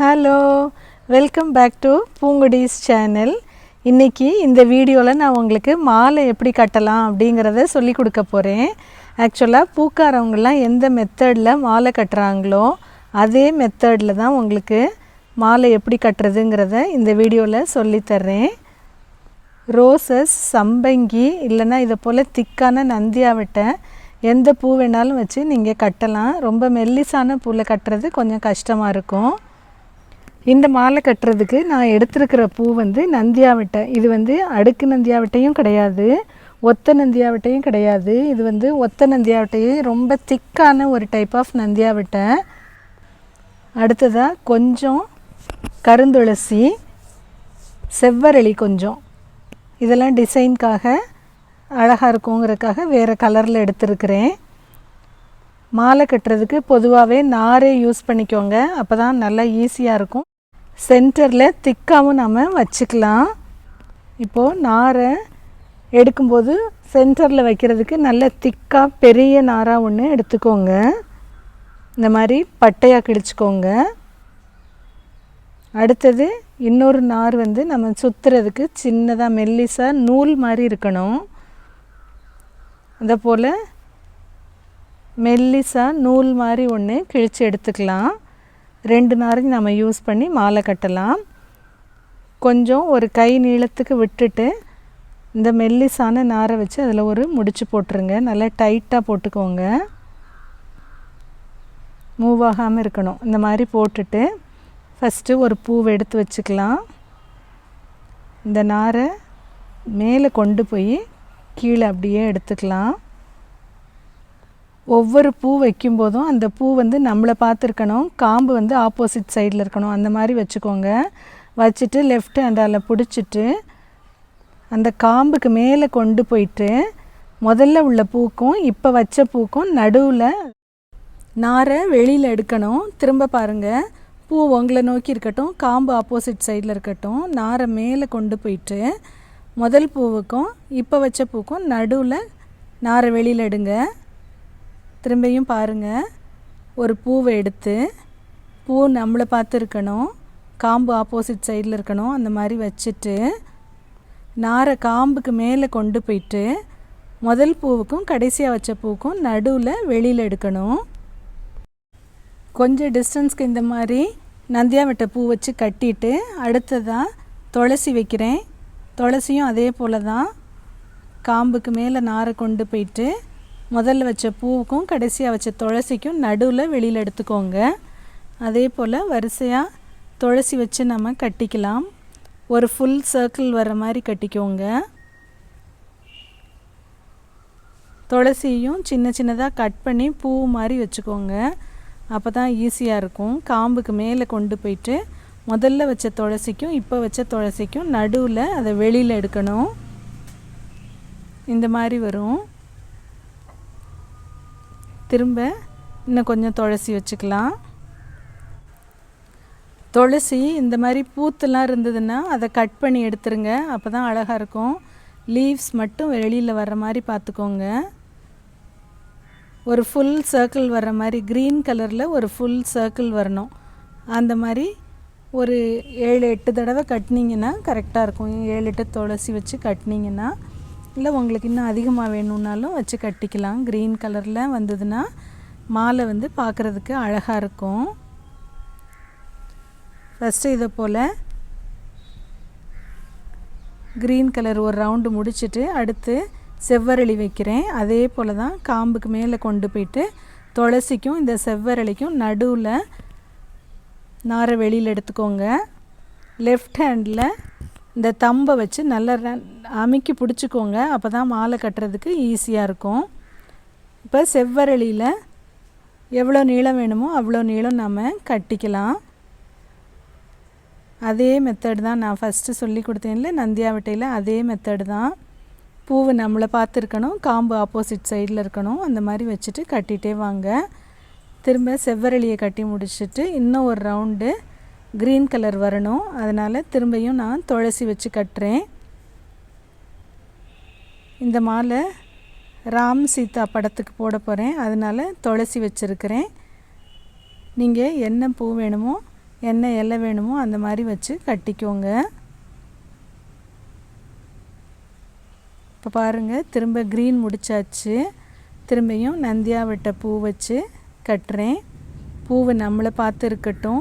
Hello, welcome back to Poongodi's channel. இன்றைக்கி இந்த வீடியோவில் நான் உங்களுக்கு மாலை எப்படி கட்டலாம் அப்படிங்கிறத சொல்லி கொடுக்க போகிறேன். ஆக்சுவலாக பூக்காரவங்கெல்லாம் எந்த மெத்தடில் மாலை கட்டுறாங்களோ அதே மெத்தடில் தான் உங்களுக்கு மாலை எப்படி கட்டுறதுங்கிறத இந்த வீடியோவில் சொல்லித்தர்றேன். ரோசஸ், சம்பங்கி இல்லைன்னா இதை போல் திக்கான நந்தியாவட்டை எந்த பூ வேணாலும் வச்சு நீங்கள் கட்டலாம். ரொம்ப மெல்லிசான பூவில் கட்டுறது கொஞ்சம் கஷ்டமாக இருக்கும். இந்த மாலை கட்டுறதுக்கு நான் எடுத்துருக்கிற பூ நந்தியாவட்டை. இது அடுக்கு நந்தியாவட்டையும் கிடையாது, ஒத்த நந்தியாவட்டையும் கிடையாது. இது ஒத்த நந்தியாவட்டையே ரொம்ப திக்கான ஒரு டைப் ஆஃப் நந்தியாவட்டை. அடுத்ததாக கொஞ்சம் கருந்துளசி, செவ்வரளி கொஞ்சம், இதெல்லாம் டிசைனுக்காக அழகாக இருக்குங்கிறதுக்காக வேறு கலரில் எடுத்துருக்கிறேன். மாலை கட்டுறதுக்கு பொதுவாகவே நாரே யூஸ் பண்ணிக்கோங்க, அப்போ தான் நல்லா ஈஸியாக இருக்கும். சென்டரில் திக்காகவும் நம்ம வச்சுக்கலாம். இப்போது நாரை எடுக்கும்போது சென்டரில் வைக்கிறதுக்கு நல்ல திக்காக பெரிய நாராக ஒன்று எடுத்துக்கோங்க. இந்த மாதிரி பட்டையாக கிழிச்சிக்கோங்க. அடுத்தது இன்னொரு நார் நம்ம சுற்றுறதுக்கு சின்னதாக மெல்லிசாக நூல் மாதிரி இருக்கணும். அதை போல் மெல்லிசாக நூல் மாதிரி ஒன்று கிழித்து எடுத்துக்கலாம். 2 நாரையும் நம்ம யூஸ் பண்ணி மாலை கட்டலாம். கொஞ்சம் ஒரு கை நீளத்துக்கு விட்டுட்டு இந்த மெல்லிசான நாரை வச்சு அதில் ஒரு முடிச்சு போட்டுருங்க. நல்லா டைட்டாக போட்டுக்கோங்க, மூவ் ஆகாமல் இருக்கணும். இந்த மாதிரி போட்டுட்டு ஃபஸ்ட்டு ஒரு பூவை எடுத்து வச்சுக்கலாம். இந்த நாரை மேலே கொண்டு போய் கீழே அப்படியே எடுத்துக்கலாம். ஒவ்வொரு பூ வைக்கும்போதும் அந்த பூ நம்மளை பார்த்துருக்கணும், காம்பு ஆப்போசிட் சைடில் இருக்கணும். அந்த மாதிரி வச்சுக்கோங்க. வச்சுட்டு லெஃப்ட் ஹேண்டால் பிடிச்சிட்டு அந்த காம்புக்கு மேலே கொண்டு போயிட்டு முதல்ல உள்ள பூக்கும் இப்போ வச்ச பூக்கும் நடுவில் நாரை வெளியில் எடுக்கணும். திரும்ப பாருங்கள், பூ உங்களை நோக்கி இருக்கட்டும், காம்பு ஆப்போசிட் சைடில் இருக்கட்டும். நாரை மேலே கொண்டு போயிட்டு முதல் பூவுக்கும் இப்போ வச்ச பூக்கும் நடுவில் நாரை வெளியில் எடுங்க. திரும்பியும் பாருங்கள், ஒரு பூவை எடுத்து பூ நம்மளை பார்த்து இருக்கணும், காம்பு ஆப்போசிட் சைடில் இருக்கணும். அந்த மாதிரி வச்சுட்டு நாரை காம்புக்கு மேலே கொண்டு போயிட்டு முதல் பூவுக்கும் கடைசியாக வச்ச பூவுக்கும் நடுவில் வெளியில் எடுக்கணும். கொஞ்சம் டிஸ்டன்ஸ்க்கு இந்த மாதிரி நந்தியாவட்டை பூ வச்சு கட்டிட்டு அடுத்ததாக துளசி வைக்கிறேன். துளசியும் அதே போல் தான் காம்புக்கு மேலே நாரை கொண்டு போயிட்டு முதல்ல வச்ச பூவுக்கும் கடைசியாக வச்ச துளசிக்கும் நடுவில் வெளியில் எடுத்துக்கோங்க. அதே போல் வரிசையாக துளசி வச்சு நம்ம கட்டிக்கலாம். ஒரு ஃபுல் சர்க்கிள் வர மாதிரி கட்டிக்கோங்க. துளசியும் சின்ன சின்னதாக கட் பண்ணி பூ மாதிரி வச்சுக்கோங்க, அப்போ தான் ஈஸியாக இருக்கும். காம்புக்கு மேலே கொண்டு போயிட்டு முதல்ல வச்ச துளசிக்கும் இப்போ வச்ச துளசிக்கும் நடுவில் அதை வெளியில் எடுக்கணும். இந்த மாதிரி வரும். திரும்ப இன்னும் கொஞ்சம் துளசி வச்சுக்கலாம். துளசி இந்த மாதிரி பூத்துலாம் இருந்ததுன்னா அதை கட் பண்ணி எடுத்துருங்க, அப்போ தான் அழகாக இருக்கும். லீவ்ஸ் மட்டும் வெளியில் வர்ற மாதிரி பார்த்துக்கோங்க. ஒரு ஃபுல் சர்க்கிள் வர்ற மாதிரி க்ரீன் கலரில் ஒரு ஃபுல் சர்க்கிள் வரணும். அந்த மாதிரி ஒரு 7-8 தடவை கட்டினீங்கன்னா கரெக்டாக இருக்கும். 7-8 துளசி வச்சு கட்டினீங்கன்னா, இல்லை உங்களுக்கு இன்னும் அதிகமாக வேணும்னாலும் வச்சு கட்டிக்கலாம். க்ரீன் கலரில் வந்ததுன்னா மாலை பார்க்குறதுக்கு அழகாக இருக்கும். ஃபஸ்ட்டு இதை போல் க்ரீன் கலர் ஒரு ரவுண்டு முடிச்சுட்டு அடுத்து செவ்வரளி வைக்கிறேன். அதே போல் தான் காம்புக்கு மேலே கொண்டு போயிட்டு துளசிக்கும் இந்த செவ்வரளிக்கும் நடுவில் நாரை வெளியில் எடுத்துக்கோங்க. லெஃப்ட் ஹேண்டில் இந்த தம்பை வச்சு நல்லா அமுக்கி பிடிச்சிக்கோங்க, அப்போ தான் மாலை கட்டுறதுக்கு ஈஸியாக இருக்கும். இப்போ செவ்வரளியில் எவ்வளோ நீளம் வேணுமோ அவ்வளோ நீளம் நம்ம கட்டிக்கலாம். அதே மெத்தட் தான் நான் ஃபஸ்ட்டு சொல்லி கொடுத்தேன்ல நந்தியாவட்டையில், அதே மெத்தடு தான். பூவு நம்மளை பார்த்துருக்கணும், காம்பு ஆப்போசிட் சைடில் இருக்கணும். அந்த மாதிரி வச்சுட்டு கட்டிகிட்டே வாங்க. திரும்ப செவ்வரளியை கட்டி முடிச்சுட்டு இன்னும் ஒரு ரவுண்டு க்ரீன் கலர் வரணும். அதனால் திரும்பியும் நான் துளசி வச்சு கட்டுறேன். இந்த மாலை ராம் சீதா படத்துக்கு போட போகிறேன், அதனால் துளசி வச்சுருக்கிறேன். நீங்கள் என்ன பூ வேணுமோ என்ன இலை வேணுமோ அந்த மாதிரி வச்சு கட்டிக்கோங்க. இப்போ பாருங்கள், திரும்ப க்ரீன் முடிச்சாச்சு. திரும்பியும் நந்தியாவட்டை பூ வச்சு கட்டுறேன். பூவை நம்மளை பார்த்து இருக்கட்டும்,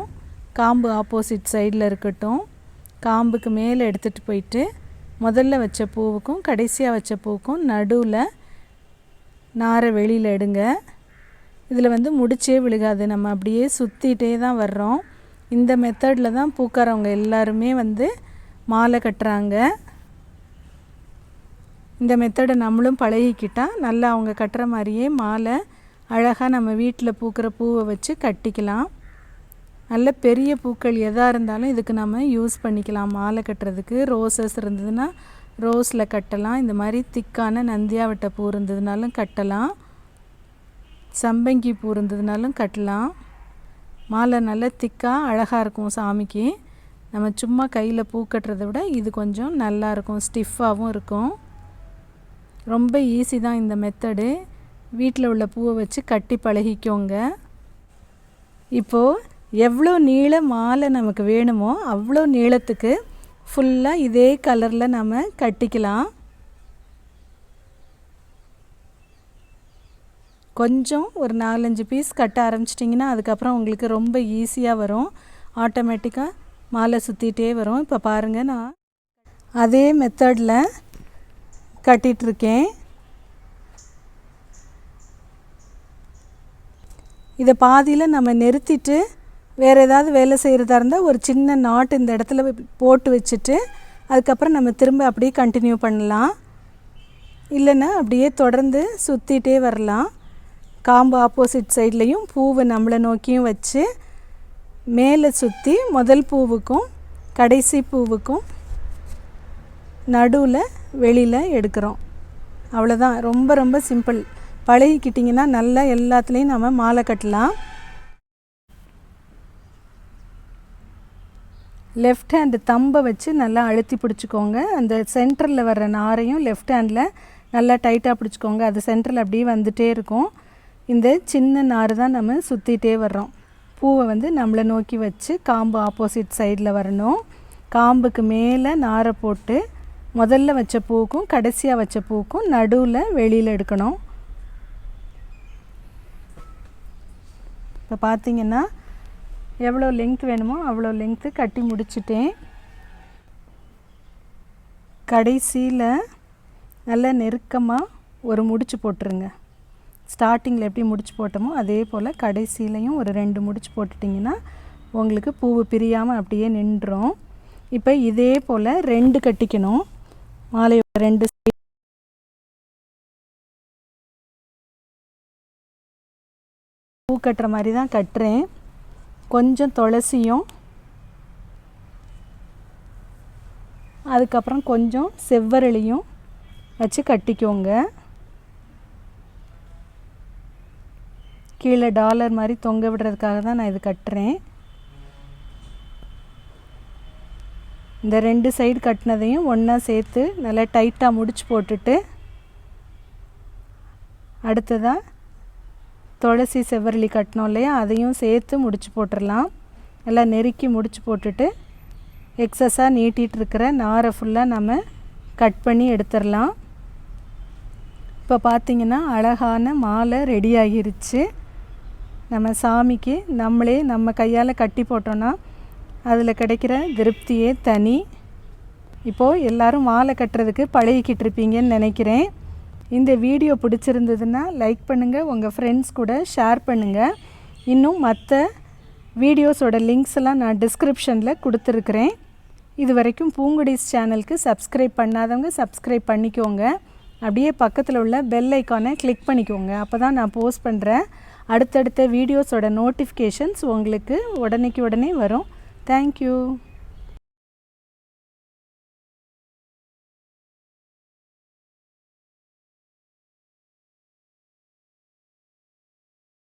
காம்பு ஆப்போசிட் சைடில் இருக்கட்டும். காம்புக்கு மேலே எடுத்துகிட்டு போயிட்டு முதல்ல வச்ச பூவுக்கும் கடைசியாக வச்ச பூவுக்கும் நடுவில் நாரை வெளியில் எடுங்க. இதில் வந்து முடிச்சே விழுகாது, நம்ம அப்படியே சுற்றிகிட்டே தான் வர்றோம். இந்த மெத்தடில் தான் பூக்காரவங்க எல்லாருமே வந்து மாலை கட்டுறாங்க. இந்த மெத்தடை நம்மளும் பழகிக்கிட்டால் நல்லா அவங்க கட்டுற மாதிரியே மாலை அழகாக நம்ம வீட்டில் பூக்கிற பூவை வச்சு கட்டிக்கலாம். நல்ல பெரிய பூக்கள் எதாக இருந்தாலும் இதுக்கு நம்ம யூஸ் பண்ணிக்கலாம். மாலை கட்டுறதுக்கு ரோசஸ் இருந்ததுன்னா ரோஸில் கட்டலாம். இந்த மாதிரி திக்கான நந்தியாவட்டை பூ இருந்ததுனாலும் கட்டலாம். சம்பங்கி பூ இருந்ததுனாலும் கட்டலாம். மாலை நல்லா திக்காக அழகாக இருக்கும் சாமிக்கு. நம்ம சும்மா கையில் பூ கட்டுறதை விட இது கொஞ்சம் நல்லாயிருக்கும், ஸ்டிஃபாகவும் இருக்கும். ரொம்ப ஈஸி தான் இந்த மெத்தடு. வீட்டில் உள்ள பூவை வச்சு கட்டி பழகிக்கோங்க. இப்போது எவ்வளோ நீள மாலை நமக்கு வேணுமோ அவ்வளோ நீளத்துக்கு ஃபுல்லாக இதே கலரில் நம்ம கட்டிக்கலாம். கொஞ்சம் ஒரு 4-5 பீஸ் கட்ட ஆரம்பிச்சிட்டிங்கன்னா அதுக்கப்புறம் உங்களுக்கு ரொம்ப ஈஸியாக வரும். ஆட்டோமேட்டிக்காக மாலை சுற்றிகிட்டே வரும். இப்போ பாருங்கள், நான் அதே மெத்தடில் கட்டிகிட்ருக்கேன். இதை பாதியில் நம்ம நிறுத்திட்டு வேறு ஏதாவது வேலை செய்கிறதா இருந்தால் ஒரு சின்ன நாட் இந்த இடத்துல போட்டு வச்சுட்டு அதுக்கப்புறம் நம்ம திரும்ப அப்படியே கண்டினியூ பண்ணலாம். இல்லைன்னா அப்படியே தொடர்ந்து சுற்றிகிட்டே வரலாம். காம்பு ஆப்போசிட் சைட்லேயும் பூவை நம்மளை நோக்கியும் வச்சு மேலே சுற்றி முதல் பூவுக்கும் கடைசி பூவுக்கும் நடுவில் வெளியில் எடுக்கிறோம். அவ்வளோதான், ரொம்ப ரொம்ப சிம்பிள். பழகிக்கிட்டிங்கன்னா நல்லா எல்லாத்துலேயும் நம்ம மாலை கட்டலாம். லெஃப்ட் ஹேண்டு தம்பை வச்சு நல்லா அழுத்தி பிடிச்சிக்கோங்க. அந்த சென்டரில் வர்ற நாரையும் லெஃப்ட் ஹேண்டில் நல்லா டைட்டாக பிடிச்சிக்கோங்க. அது சென்டரில் அப்படியே வந்துகிட்டே இருக்கும். இந்த சின்ன நார் தான் நம்ம சுற்றிகிட்டே வர்றோம். பூவை வந்து நம்மளை நோக்கி வச்சு காம்பு ஆப்போசிட் சைடில் வரணும். காம்புக்கு மேலே நாரை போட்டு முதல்ல வச்ச பூவுக்கும் கடைசியாக வச்ச பூவுக்கும் நடுவில் வெளியில் எடுக்கணும். இப்போ பார்த்திங்கன்னா எவ்வளோ லெங்த் வேணுமோ அவ்வளோ லெங்த்து கட்டி முடிச்சிட்டேன். கடைசியில் நல்லா நெருக்கமாக ஒரு முடிச்சு போட்டுருங்க. ஸ்டார்டிங்கில் எப்படி முடிச்சு போட்டோமோ அதே போல் கடைசியிலையும் ஒரு 2 முடிச்சு போட்டுட்டிங்கன்னா உங்களுக்கு பூவு பிரியாமல் அப்படியே நின்றுடும். இப்போ இதே போல் 2 கட்டிக்கணும். மாலையோட 2 பூ கட்டுற மாதிரி தான் கட்டுறேன். கொஞ்சம் துளசியும் அதுக்கப்புறம் கொஞ்சம் செவ்வரளியும் வச்சு கட்டிக்கோங்க. கீழே டாலர் மாதிரி தொங்க விடுறதுக்காக தான் நான் இது கட்டுறேன். இந்த 2 சைடு கட்டினதையும் ஒன்றா சேர்த்து நல்லா டைட்டாக முடிச்சு போட்டுட்டு அடுத்ததாக துளசி செவ்வரளி கட்டினோம் இல்லையா, அதையும் சேர்த்து முடிச்சு போட்டுடலாம். நல்லா நெருக்கி முடிச்சு போட்டுட்டு எக்ஸஸாக நீட்டிகிட்ருக்கிற நாரை ஃபுல்லாக நம்ம கட் பண்ணி எடுத்துடலாம். இப்போ பார்த்திங்கன்னா அழகான மாலை ரெடி ஆகிருச்சு. நம்ம சாமிக்கு நம்மளே நம்ம கையால் கட்டி போட்டோன்னா அதில் கிடைக்கிற திருப்தியே தனி. இப்போது எல்லோரும் மாலை கட்டுறதுக்கு பழகிக்கிட்டு இருப்பீங்கன்னு நினைக்கிறேன். இந்த வீடியோ பிடிச்சிருந்ததுன்னா லைக் பண்ணுங்கள், உங்கள் ஃப்ரெண்ட்ஸ் கூட ஷேர் பண்ணுங்கள். இன்னும் மற்ற வீடியோஸோட லிங்க்ஸ் எல்லாம் நான் டிஸ்கிரிப்ஷனில் கொடுத்துருக்குறேன். இது வரைக்கும் பூங்குடிஸ் சேனலுக்கு சப்ஸ்கிரைப் பண்ணாதவங்க சப்ஸ்கிரைப் பண்ணிக்கோங்க. அப்படியே பக்கத்தில் உள்ள பெல் ஐக்கானை கிளிக் பண்ணிக்கோங்க. அப்போ தான் நான் போஸ்ட் பண்ணுற அடுத்தடுத்த வீடியோஸோட நோட்டிஃபிகேஷன்ஸ் உங்களுக்கு உடனே வரும். தேங்க்யூ.